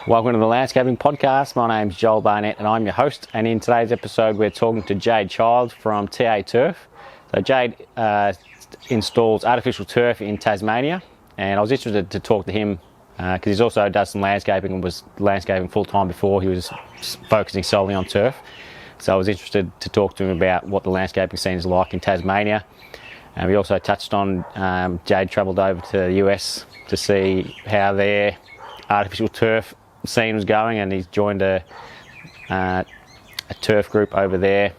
Welcome to the Landscaping Podcast. My name's Joel Barnett and I'm your host. And in today's episode, we're talking to Jade Child from TA Turf. So Jade installs artificial turf in Tasmania, and I was interested to talk to him because he also does some landscaping and was landscaping full time before he was focusing solely on turf. So I was interested to talk to him about what the landscaping scene is like in Tasmania. And we also touched on Jade travelled over to the US to see how their artificial turf scene was going, and he's joined a turf group over there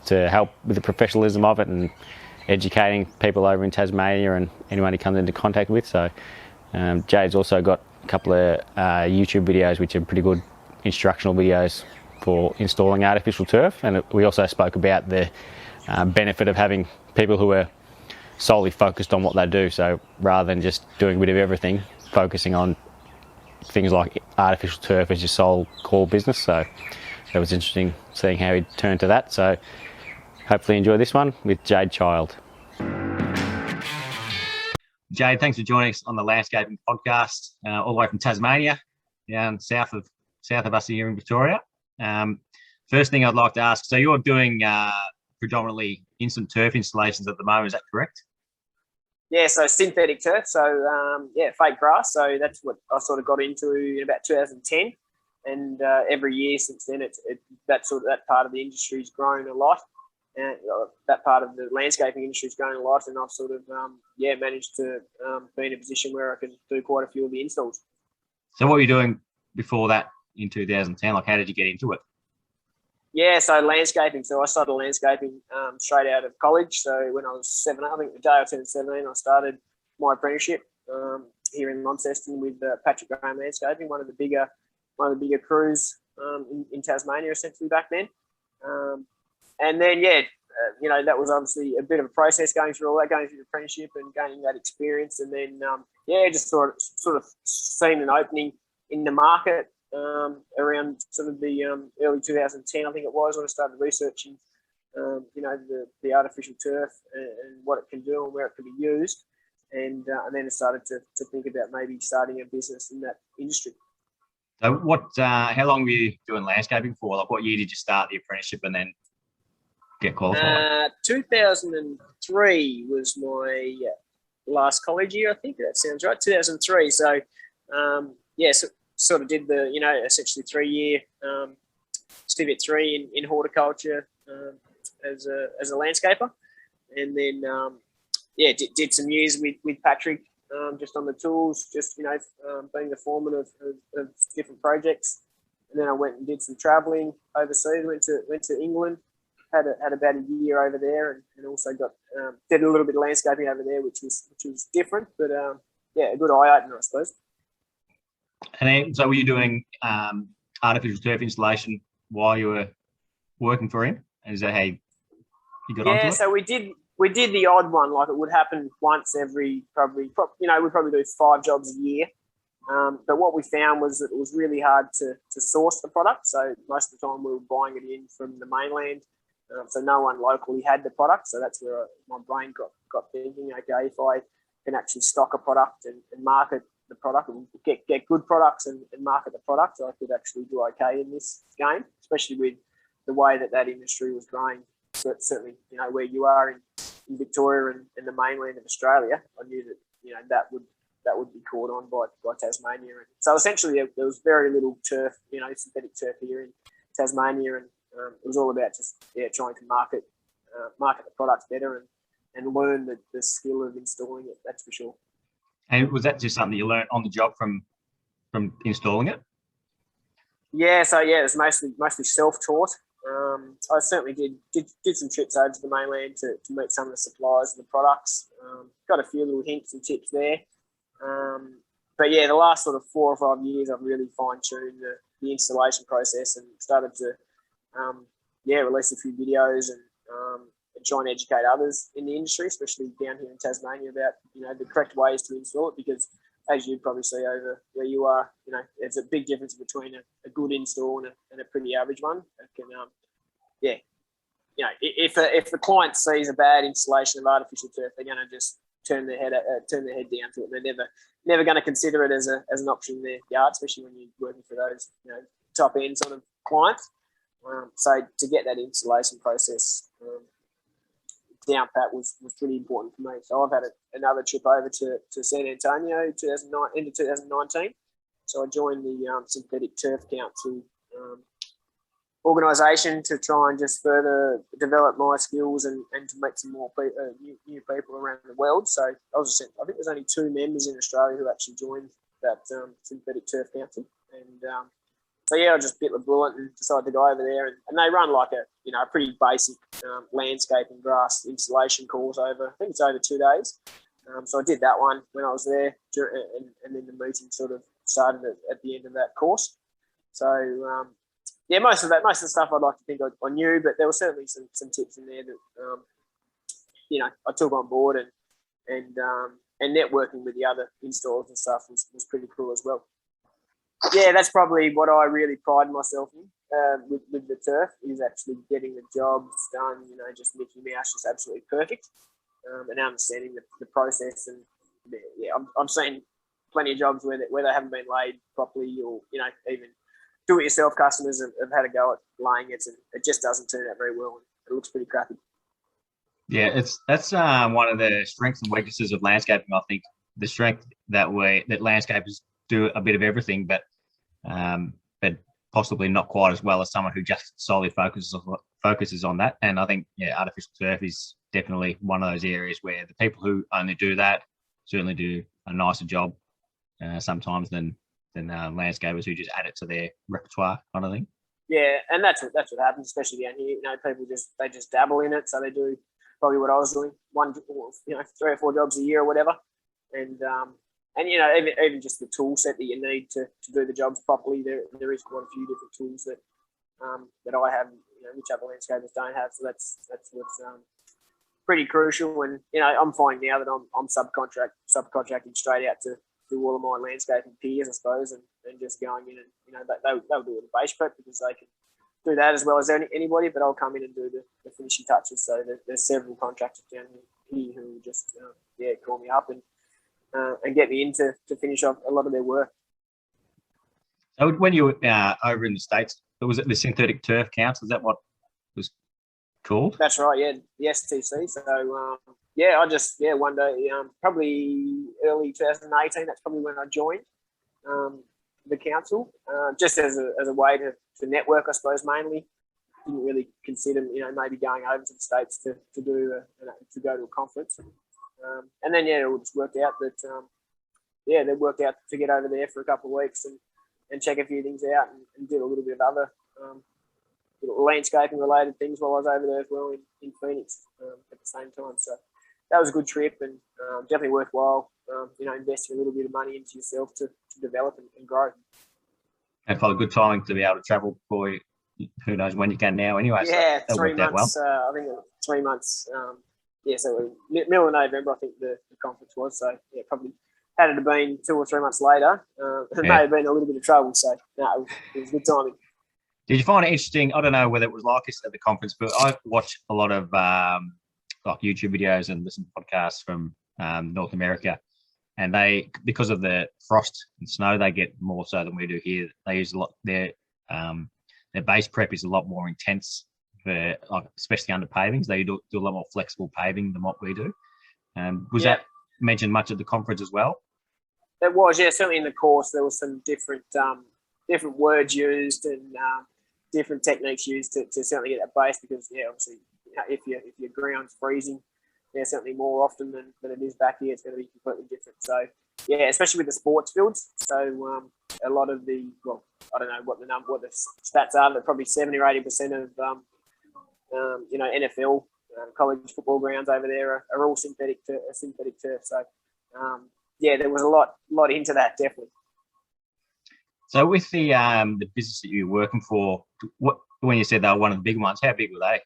to help with the professionalism of it and educating people over in Tasmania and anyone he comes into contact with. So Jade's also got a couple of YouTube videos which are pretty good instructional videos for installing artificial turf, and we also spoke about the benefit of having people who are solely focused on what they do, so rather than just doing a bit of everything, focusing on things like artificial turf as your sole core business. So it was interesting seeing how he turned to that. So hopefully enjoy this one with Jade Child. Jade, thanks for joining us on the Landscaping Podcast, all the way from Tasmania, down south of us here in Victoria. First thing I'd like to ask, so you're doing predominantly instant turf installations at the moment, is that correct? Yeah, so synthetic turf, so fake grass. So that's what I sort of got into in about 2010, and every year since then, that part of the industry's grown a lot, and that part of the landscaping industry's grown a lot, and I've sort of managed to be in a position where I can do quite a few of the installs. So what were you doing before that in 2010? Like, how did you get into it? Yeah, so landscaping. So I started landscaping straight out of college. So when I was 17, I think the day I turned 17, I started my apprenticeship here in Launceston with Patrick Graham Landscaping, one of the bigger crews in Tasmania, essentially back then. And then that was obviously a bit of a process going through all that, going through the apprenticeship and gaining that experience, and then just sort of seen an opening in the market. Around sort of the early 2010, I think it was, when I started researching, the artificial turf and what it can do and where it can be used, and then I started to think about maybe starting a business in that industry. So, how long were you doing landscaping for? Like, what year did you start the apprenticeship and then get qualified? 2003 was my last college year, I think. That sounds right. 2003. So, sort of did the, essentially 3-year Civic 3 in horticulture as a landscaper. And then, did some years with Patrick just on the tools, just, being the foreman of different projects. And then I went and did some travelling overseas, went to England, had about a year over there, and also did a little bit of landscaping over there, which was different, but a good eye-opener, I suppose. And then, so were you doing artificial turf installation while you were working for him? Is that how you got onto it? Yeah, so we did the odd one. Like, it would happen once every we'd probably do 5 jobs a year. But what we found was that it was really hard to source the product. So most of the time we were buying it in from the mainland. So no one locally had the product. So that's where my brain got thinking, okay, if I can actually stock a product and market the product and get good products and market the product, so I could actually do okay in this game, especially with the way that industry was growing. So certainly, where you are in Victoria and the mainland of Australia, I knew that that would be caught on by Tasmania. And so essentially, there was very little turf, synthetic turf here in Tasmania, and it was all about just trying to market the products better and learn the skill of installing it. That's for sure. And was that just something you learned on the job from installing it? Yeah, so it was mostly self-taught. I certainly did some trips over to the mainland to meet some of the suppliers of the products. Got a few little hints and tips there. But the last sort of 4 or 5 years, I've really fine-tuned the installation process and started to release a few videos and try and educate others in the industry, especially down here in Tasmania, about the correct ways to install it, because as you probably see over where you are, there's a big difference between a good install and a pretty average one. It can, if the client sees a bad installation of artificial turf, they're going to just turn their head down to it. They're never going to consider it as an option in their yard, especially when you're working for those top end sort of clients. So to get that installation process down pat was pretty important for me. So I've had another trip over to San Antonio end of 2019. So I joined the Synthetic Turf Council organisation to try and just further develop my skills and to meet some more new people around the world. So I think there's only 2 members in Australia who actually joined that Synthetic Turf Council. And so I just bit the bullet and decided to go over there. And they run like a pretty basic landscape and grass installation course over, I think it's over 2 days. So I did that one when I was there, and then the meeting sort of started at the end of that course. So most of the stuff I'd like to think I knew, but there were certainly some tips in there that I took on board, and networking with the other installers and stuff was pretty cool as well. Yeah, that's probably what I really pride myself in with the turf, is actually getting the jobs done. Just Mickey Mouse, just absolutely perfect, and understanding the process. And I've seen plenty of jobs where they haven't been laid properly, or even do-it-yourself customers have had a go at laying it, and it just doesn't turn out very well. It looks pretty crappy. Yeah, that's one of the strengths and weaknesses of landscaping. I think the strength that landscapers do a bit of everything, but possibly not quite as well as someone who just solely focuses on that. And I think artificial turf is definitely one of those areas where the people who only do that certainly do a nicer job sometimes than landscapers who just add it to their repertoire kind of thing. Yeah, and that's what happens, especially down here. People just dabble in it, so they do probably what I was doing, 3 or 4 jobs a year or whatever, and even just the tool set that you need to do the jobs properly. There is quite a few different tools that I have, which other landscapers don't have. So that's what's pretty crucial. And I'm finding now that I'm subcontracting straight out to all of my landscaping peers, I suppose, and just going in and they'll do the base prep because they can do that as well as anybody. But I'll come in and do the finishing touches. So there's several contractors down here who just call me up and get me in to finish off a lot of their work. So when you were over in the States, was it the Synthetic Turf Council? Is that what was called? That's right, yeah, the STC. So, I just, one day, probably early 2018, that's probably when I joined the council, just as a way to network, I suppose, mainly. Didn't really consider, maybe going over to the States to go to a conference. And then, it would just work out that, they worked out to get over there for a couple of weeks and check a few things out and do a little bit of other landscaping related things while I was over there as well in Phoenix at the same time. So that was a good trip and definitely worthwhile, investing a little bit of money into yourself to develop and grow. And probably good timing to be able to travel for you. Who knows when you can now anyway. Yeah, so 3 months. Well. I think 3 months. So middle of November, I think the conference was. So, probably had it been 2 or 3 months later, it may have been a little bit of trouble. So, no, it was good timing. Did you find it interesting? I don't know whether it was like this at the conference, but I watched a lot of like YouTube videos and listen to podcasts from North America. And they, because of the frost and snow, they get more so than we do here. They use a lot, their base prep is a lot more intense, for, like, especially under pavings. They do a lot more flexible paving than what we do. Was that mentioned much at the conference as well? It was, certainly in the course there was some different words used and different techniques used to certainly get that base because, obviously, if your ground's freezing, certainly more often than it is back here, it's going to be completely different. So, especially with the sports fields. So, a lot of I don't know what the stats are, but probably 70 or 80% of NFL college football grounds over there are all synthetic turf. So, there was a lot into that, definitely. So with the business that you're working for, when you said they were one of the big ones, how big were they,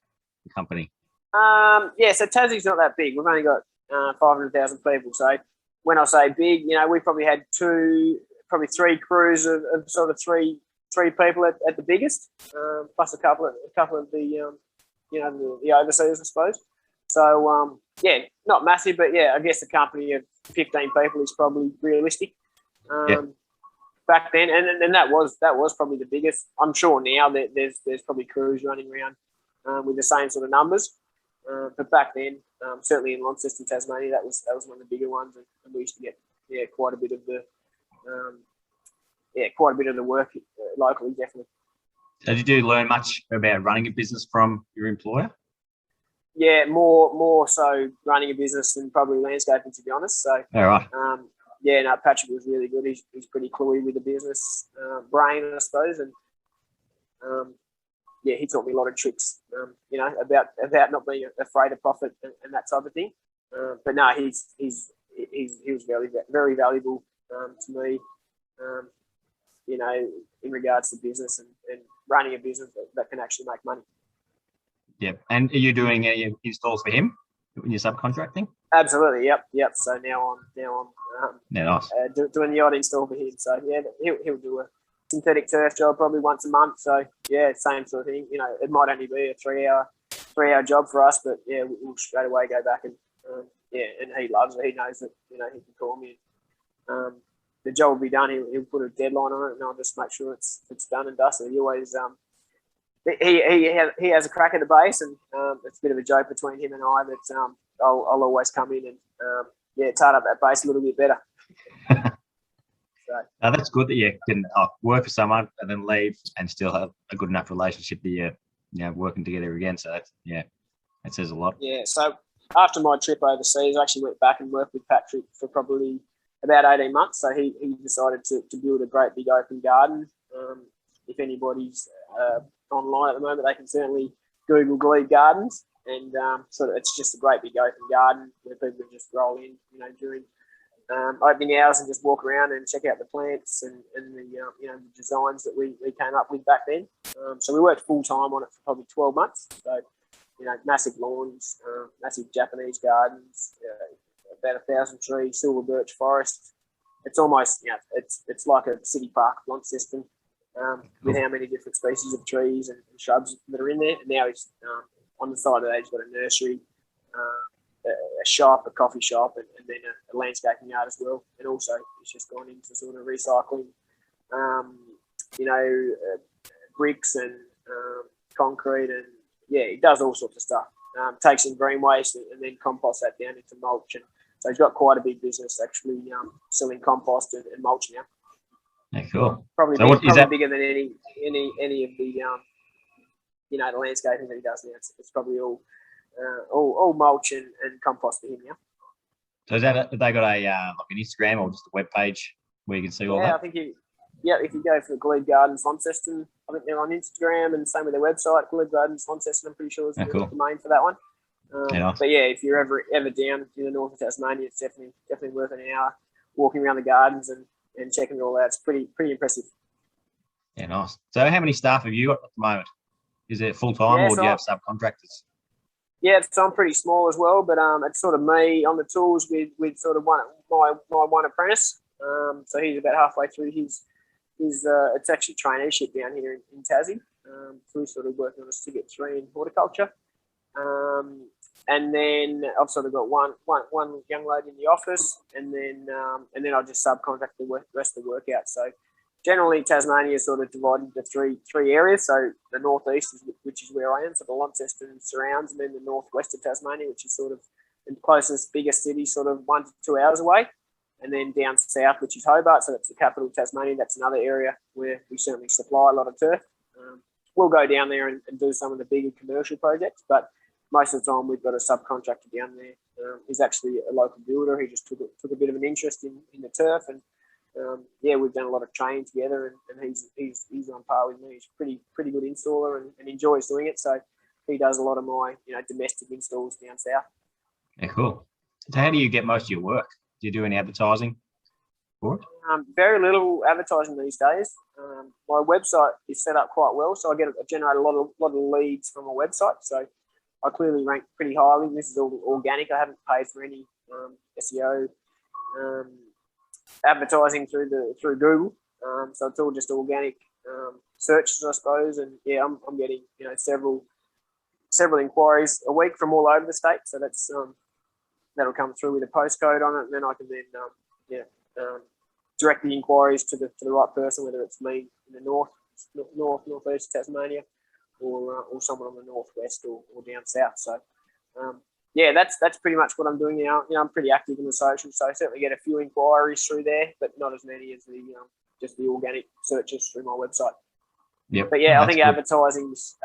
the company? So Tassie's not that big. We've only got 500,000 people. So when I say big, we probably had 3 crews of sort of three people at the biggest, plus a couple of the the overseers, I suppose. So yeah, not massive, but yeah, I guess a company of 15 people is probably realistic. Back then, and that was probably the biggest. I'm sure now that there's probably crews running around with the same sort of numbers, but back then, certainly in Launceston, Tasmania, that was one of the bigger ones, and we used to get quite a bit of the work locally, definitely. So did you learn much about running a business from your employer? Yeah, more so running a business than probably landscaping, to be honest. So, all right. Patrick was really good. He's pretty cluey with the business brain, I suppose, and he taught me a lot of tricks, about not being afraid of profit and that type of thing. But no, he was very, very valuable to me, in regards to business and running a business that can actually make money. Yep. And are you doing any installs for him when you're subcontracting? Absolutely. Yep. So now I'm nice. Doing the odd install for him. So yeah, he'll do a synthetic turf job probably once a month. So yeah, same sort of thing. It might only be a 3-hour job for us, but yeah, we'll straight away go back and and he loves it. He knows that he can call me. The job will be done. He'll put a deadline on it, and I'll just make sure it's done and dusted. He always he has a crack at the base, and it's a bit of a joke between him and I that I'll always come in and tart up that base a little bit better. So now that's good that you can work for someone and then leave and still have a good enough relationship that you're working together again. So that says a lot. Yeah. So after my trip overseas, I actually went back and worked with Patrick for probably about 18 months. So he decided to build a great big open garden. If anybody's online at the moment, they can certainly Google Glebe Gardens, and it's just a great big open garden where people can just roll in, during opening hours and just walk around and check out the plants and the designs that we came up with back then. So we worked full time on it for probably 12 months. So massive lawns, massive Japanese gardens, about 1,000 trees, silver birch forest. It's almost it's like a city park Launceston. With how many different species of trees and shrubs that are in there. And now he's on the side of that, he's got a nursery, a shop, a coffee shop, and then a landscaping yard as well. And also he's just gone into sort of recycling, bricks and concrete, and he does all sorts of stuff. Takes in green waste and then composts that down into mulch. And so he's got quite a big business actually selling compost and mulch now. Yeah, cool. Probably bigger than any of the the landscaping that he does now. It's probably all mulch and compost for him now. So is that have they got a like an Instagram or just a web page where you can see all that? Yeah, I think if you go for Glebe Gardens Launceston, I think they're on Instagram, and same with their website, Glebe Gardens Launceston. I'm pretty sure is the domain for that one. But yeah, if you're ever down in the north of Tasmania, it's definitely worth an hour walking around the gardens and checking it all out. It's pretty impressive. Yeah, nice. So how many staff have you got at the moment? Is it full-time or do you have subcontractors? Yeah, so I'm pretty small as well, but it's sort of me on the tools with sort of my one apprentice. So he's about halfway through his it's actually traineeship down here in Tassie. So we're sort of working on a Ticket 3 in horticulture. And then I've sort of got one young lady in the office, and then I'll just subcontract the rest of the work out. So generally Tasmania is sort of divided into three areas. So the northeast, which is where I am, so the Launceston surrounds, and then the northwest of Tasmania, which is sort of the closest biggest city, sort of 1 to 2 hours away. And then down south, which is Hobart, so that's the capital of Tasmania. That's another area where we certainly supply a lot of turf. We'll go down there and do some of the bigger commercial projects, but most of the time we've got a subcontractor down there. He's actually a local builder. He just took a bit of an interest in the turf, and we've done a lot of training together, and he's on par with me. He's pretty good installer and enjoys doing it. So he does a lot of my domestic installs down south. Yeah, cool. So how do you get most of your work? Do you do any advertising for it? Very little advertising these days. My website is set up quite well, so I generate a lot of leads from my website. So I clearly rank pretty highly. This is all organic. I haven't paid for any SEO advertising through Google. So it's all just organic searches, I suppose. And yeah, I'm getting several inquiries a week from all over the state. So that's that'll come through with a postcode on it, and then I can then direct the inquiries to the right person, whether it's me in the northeast Tasmania, or someone on the northwest or down south. So that's pretty much what I'm doing now. I'm pretty active in the socials, so I certainly get a few inquiries through there, but not as many as the just the organic searches through my website. Yep. But yeah, I think good. advertising's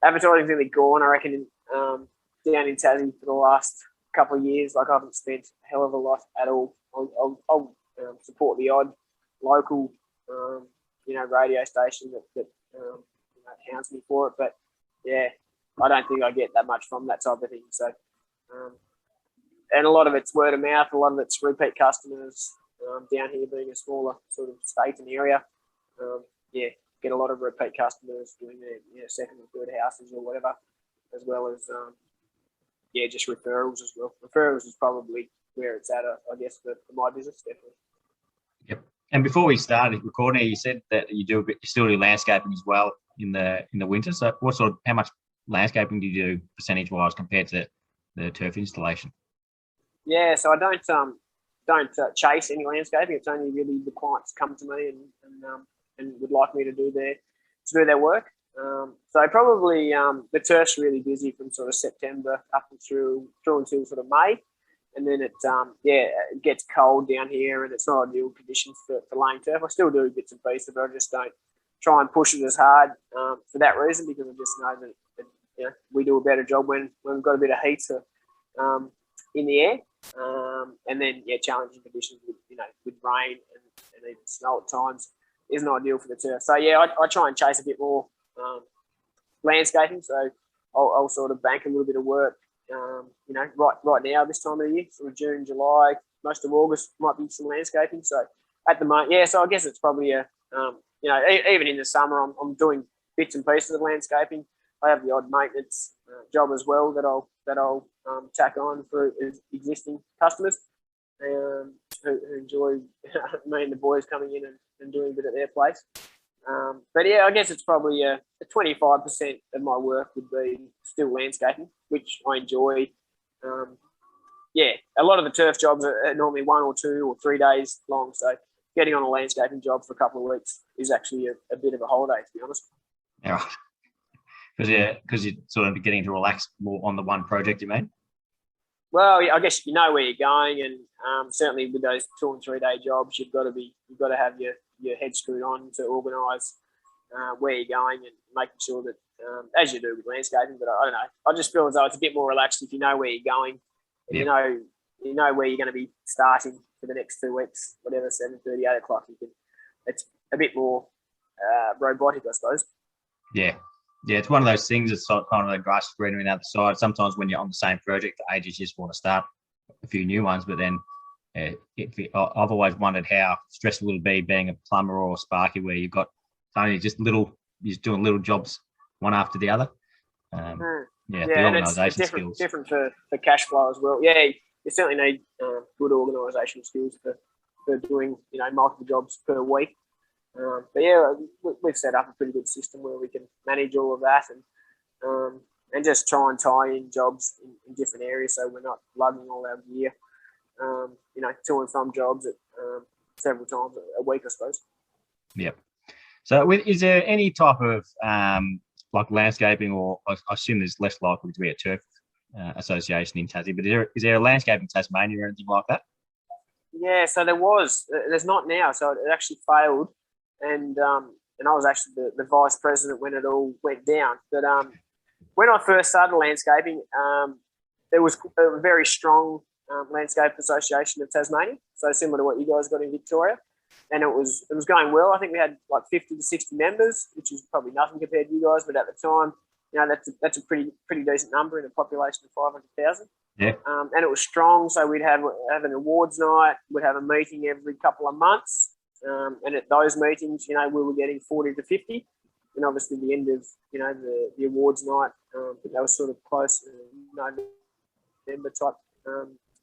really gone. I reckon down in Tassie for the last couple of years, like I haven't spent a hell of a lot at all. I'll support the odd local, radio station that hounds me for it. But yeah, I don't think I get that much from that type of thing. So, and a lot of it's word of mouth. A lot of it's repeat customers. Down here being a smaller sort of state and area, get a lot of repeat customers doing their second and third houses or whatever, as well as just referrals as well. Referrals is probably where it's at, I guess, for my business, definitely. Yep. And before we started recording, you said that you still do landscaping as well in the winter. So, how much landscaping do you do percentage wise compared to the turf installation? Yeah, so I don't chase any landscaping. It's only really the clients come to me and would like me to do their work. So probably the turf's really busy from sort of September up and through until sort of May, and then it gets cold down here and it's not ideal conditions for laying turf. I still do bits and pieces, but I just don't try and push it as hard for that reason, because I just know that we do a better job when we've got a bit of heat in the air. And then challenging conditions with rain and even snow at times isn't ideal for the turf. So I try and chase a bit more landscaping. So I'll sort of bank a little bit of work. Right now this time of the year, sort of June, July, most of August might be some landscaping. So at the moment, so I guess it's probably even in the summer I'm doing bits and pieces of landscaping. I have the odd maintenance job as well that I'll tack on for existing customers who enjoy me and the boys coming in and doing a bit at their place. But I guess it's probably a 25% of my work would be still landscaping, which I enjoy. A lot of the turf jobs are normally 1 or 2 or 3 days long, so getting on a landscaping job for a couple of weeks is actually a bit of a holiday, to be honest. Yeah. Because you're sort of getting to relax more on the one project, you mean? Well, I guess you know where you're going, and certainly with those 2 and 3 day jobs, you've got to have your head screwed on to organise where you're going and making sure that, as you do with landscaping. But I don't know, I just feel as though it's a bit more relaxed if you know where you're going. Yep. You know where you're going to be starting for the next 2 weeks, whatever, 7:30, 8 o'clock. It's a bit more robotic, I suppose. Yeah. Yeah, it's one of those things. It's kind of the grass is greener on the other side. Sometimes when you're on the same project, the agents just want to start a few new ones. But then I've always wondered how stressful it would be being a plumber or a sparky, where you've got only just you're just doing little jobs one after the other. The organisation skills. Different for cash flow as well. Yeah, you certainly need good organisational skills for doing multiple jobs per week. But we've set up a pretty good system where we can manage all of that and just try and tie in jobs in different areas, so we're not lugging all our gear, to and from jobs at several times a week, I suppose. Yep. So, is there any type of like landscaping, or I assume there's less likely to be a turf association in Tassie, but is there a landscaping Tasmania or anything like that? Yeah, so there was. There's not now. So it actually failed. And I was actually the vice president when it all went down. But when I first started landscaping, there was a very strong landscape association of Tasmania, so similar to what you guys got in Victoria, and it was going well. I think we had like 50 to 60 members, which is probably nothing compared to you guys, but at the time, that's a pretty decent number in a population of 500,000. Yeah. And it was strong, so we'd have an awards night, we'd have a meeting every couple of months. And at those meetings, we were getting 40 to 50. And obviously the end of, the awards night, that was sort of close to November type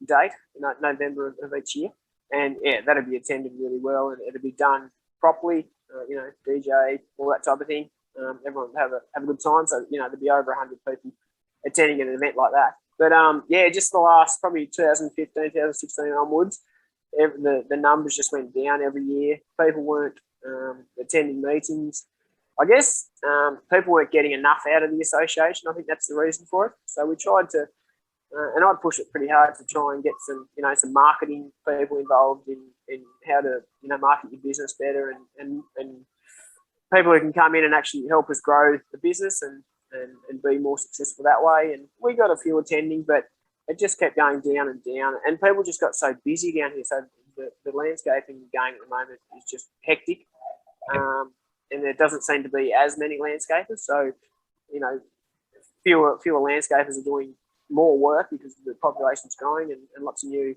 date, November of each year. And that'd be attended really well, and it'd be done properly, DJ, all that type of thing. Everyone would have a good time. So, there'd be over 100 people attending an event like that. But yeah, just the last probably 2015, 2016 onwards, the numbers just went down every year. People weren't attending meetings. I guess people weren't getting enough out of the association. I think that's the reason for it. So we tried to, and I'd push it pretty hard to try and get some, some marketing people involved in how to, market your business better, and people who can come in and actually help us grow the business and be more successful that way. And we got a few attending, but it just kept going down and down, and people just got so busy down here. So the landscaping game at the moment is just hectic, and there doesn't seem to be as many landscapers. So, fewer landscapers are doing more work because the population's growing, and lots of new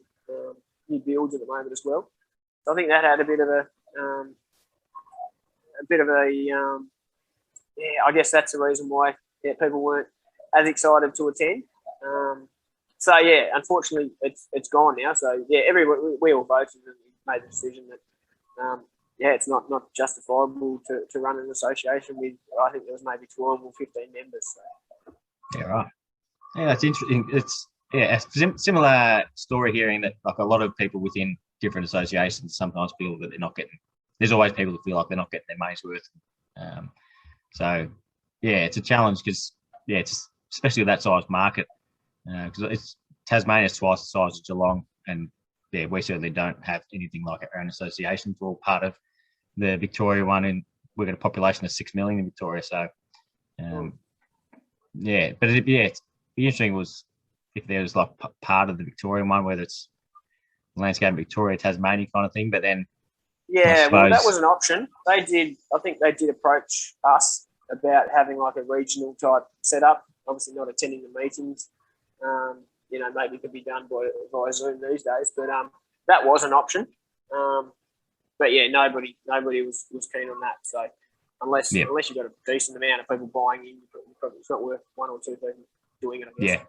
builds at the moment as well. So I think that had a bit of I guess that's the reason why people weren't as excited to attend. So yeah, unfortunately, it's gone now. So yeah, we all voted and made the decision that it's not justifiable to run an association with. I think there was maybe 12 or 15 members. So. Yeah, right. Yeah, that's interesting. It's a similar story hearing that like a lot of people within different associations sometimes feel that they're not getting. There's always people who feel like they're not getting their money's worth. So yeah, it's a challenge because it's especially that size market. Because Tasmania's twice the size of Geelong, and we certainly don't have anything like our own association. We're all part of the Victoria one, and we've got a population of 6 million in Victoria. So, but it'd be interesting was if there was like part of the Victorian one, whether it's landscape Victoria, Tasmania kind of thing. But then, well, that was an option. I think they did approach us about having like a regional type setup. Obviously, not attending the meetings. Maybe it could be done via Zoom these days, but that was an option. But yeah, nobody was keen on that. So unless you've got a decent amount of people buying in, it's not worth one or two people doing it, I guess.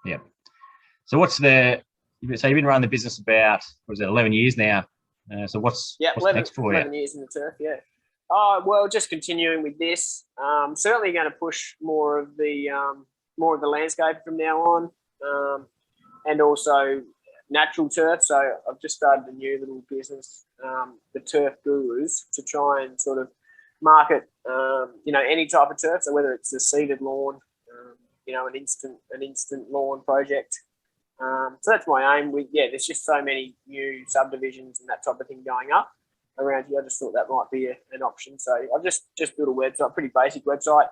Yeah. So so you've been running the business about 11 years now. So what's next for you? 11 years in the turf, yeah. Oh, well, just continuing with this. Certainly going to push more of the landscape from now on, and also natural turf. So I've just started a new little business, the Turf Gurus, to try and sort of market, any type of turf. So whether it's a seeded lawn, an instant lawn project. So that's my aim. There's just so many new subdivisions and that type of thing going up around here. I just thought that might be an option. So I've just built a website, pretty basic website,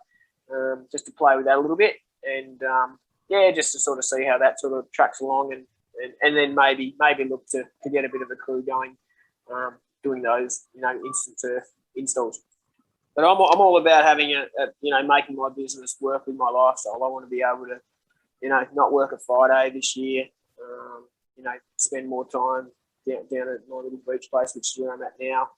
just to play with that a little bit. And just to sort of see how that sort of tracks along, and then maybe look to get a bit of a crew going, doing those instant turf installs. But I'm all about having making my business work with my lifestyle. I want to be able to not work a Friday this year. Spend more time down at my little beach place, which is where I'm at now.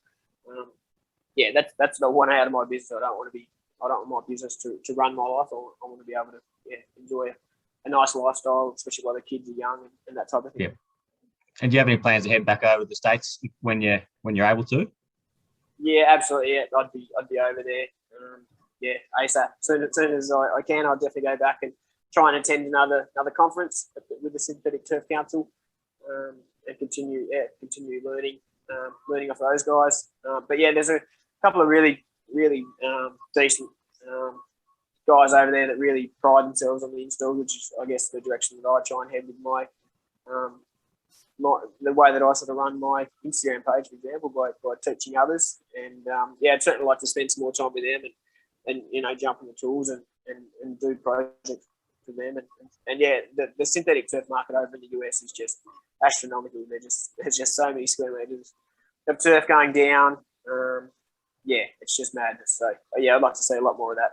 That's what I want out of my business. I don't want my business to run my life. I want to be able to enjoy a nice lifestyle, especially while the kids are young and that type of thing. Yeah. And do you have any plans to head back over to the States when you're able to? Yeah, absolutely. Yeah, I'd be over there. ASAP. As soon as I can, I'll definitely go back and try and attend another conference with the Synthetic Turf Council, and continue learning off those guys. But yeah, there's a couple of really decent guys over there that really pride themselves on the install, which is, I guess, the direction that I try and head with my the way that I sort of run my Instagram page, for example, by teaching others. And I'd certainly like to spend some more time with them and jump on the tools and do projects for them. And the synthetic turf market over in the US is just astronomical. There's just so many square meters of turf going down. It's just madness. So I'd like to see a lot more of that.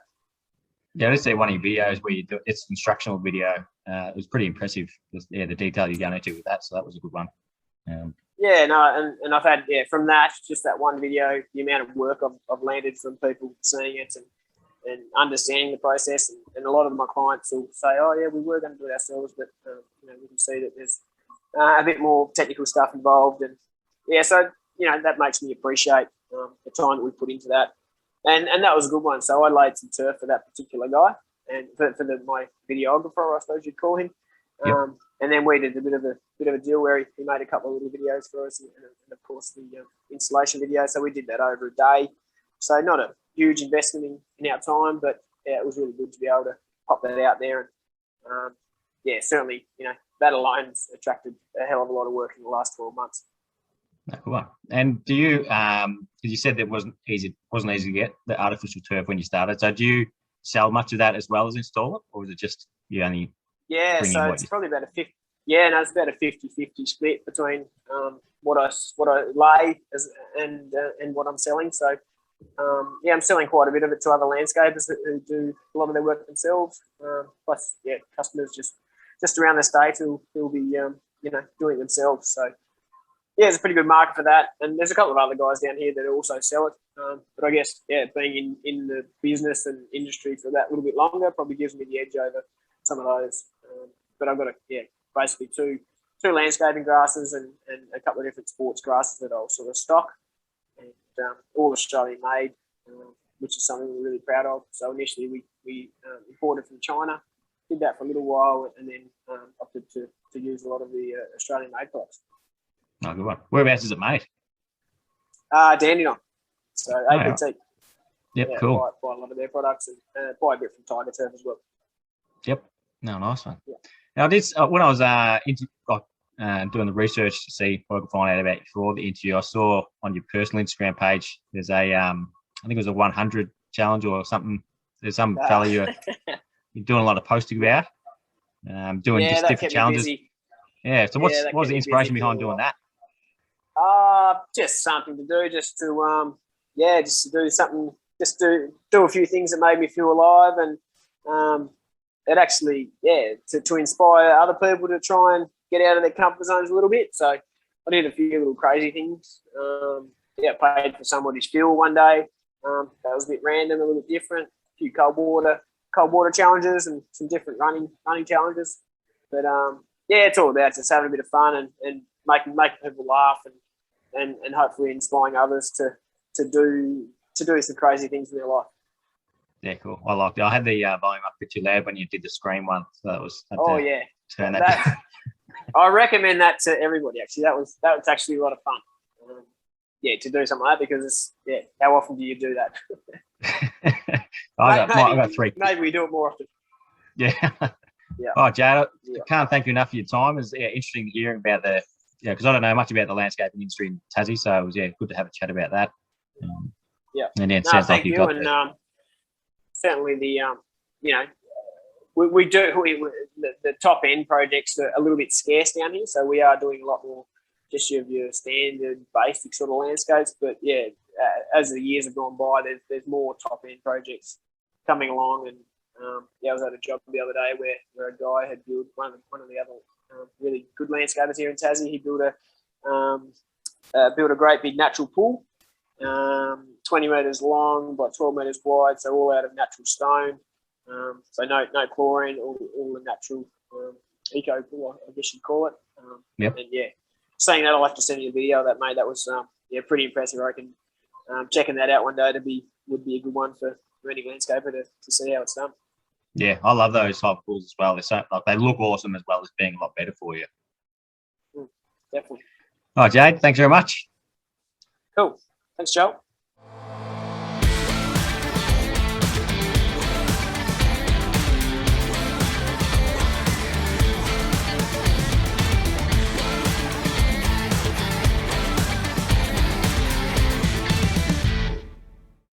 Yeah, I did see one of your videos where it's an instructional video. It was pretty impressive. The detail you're going into with that. So that was a good one. And I've had from that, just that one video, the amount of work I've landed from people seeing it and understanding the process, and a lot of my clients will say, "Oh yeah, we were going to do it ourselves, but we can see that there's a bit more technical stuff involved." And so that makes me appreciate the time that we put into that. And that was a good one. So I laid some turf for that particular guy, and for my videographer, I suppose you'd call him. Yep. And then we did a bit of a deal where he made a couple of little videos for us, and of course the installation video. So we did that over a day. So not a huge investment in our time, but yeah, it was really good to be able to pop that out there. And yeah, certainly, that alone's attracted a hell of a lot of work in the last 12 months. Good one. And do you, because you said it wasn't easy to get the artificial turf when you started. So do you sell much of that as well as install it, or is it just you only? Yeah, so it's probably about a 50. Yeah, no, it's about a 50-50 split between what I lay and what I'm selling. So yeah, I'm selling quite a bit of it to other landscapers who do a lot of their work themselves. Plus, yeah, customers just around the state who'll be doing it themselves. So yeah, there's a pretty good market for that. And there's a couple of other guys down here that also sell it. But I guess, yeah, being in the business and industry for that little bit longer probably gives me the edge over some of those. But I've got basically two landscaping grasses and a couple of different sports grasses that I'll sort of stock, and all Australian made, which is something we're really proud of. So initially we imported from China, did that for a little while, and then opted to use a lot of the Australian made products. Oh, good one. Whereabouts is it made? Dandenong. So APT. Right. Yep, yeah, cool. Buy a lot of their products, and buy a bit from Tiger Turf as well. Yep. No, nice one. Yeah. Now, when I was doing the research to see what I could find out about you for the interview, I saw on your personal Instagram page there's a I think it was a 100 challenge or something. There's some fella you're doing a lot of posting about, doing just different challenges. Busy. Yeah. So what was the inspiration behind doing that? Just something to do, just to do something, just do a few things that made me feel alive, and it actually, to inspire other people to try and get out of their comfort zones a little bit. So I did a few little crazy things. Paid for somebody's fuel one day. That was a bit random, a little bit different. A few cold water challenges and some different running challenges. But it's all about just having a bit of fun and making people laugh and hopefully inspiring others to do some crazy things in their life. Yeah, cool. I liked it. I had the volume up a bit too loud when you did the screen one, so that was. Turn that. I recommend that to everybody. Actually, that was actually a lot of fun. To do something like that, because how often do you do that? I got three. Maybe we do it more often. Yeah. Yeah. Oh, Jade, I can't thank you enough for your time. It's interesting hearing about because I don't know much about the landscaping industry in Tassie, so it was good to have a chat about that. And it sounds like you got and certainly the we do the top end projects are a little bit scarce down here, so we are doing a lot more just your standard basic sort of landscapes. But as the years have gone by, there's more top end projects coming along. And I was at a job the other day where a guy had built one of the other really good landscapers here in Tassie. He built a great big natural pool, 20 metres long by 12 metres wide, so all out of natural stone. So no chlorine, all the natural eco pool, I guess you'd call it. Yep. And saying that, I'll have to send you a video of that, mate. That was pretty impressive. I reckon checking that out one day would be a good one for any landscaper to see how it's done. Yeah, I love those type of pools as well. They look awesome as well as being a lot better for you. Definitely. All right, Jade, thanks very much. Cool. Thanks, Joel.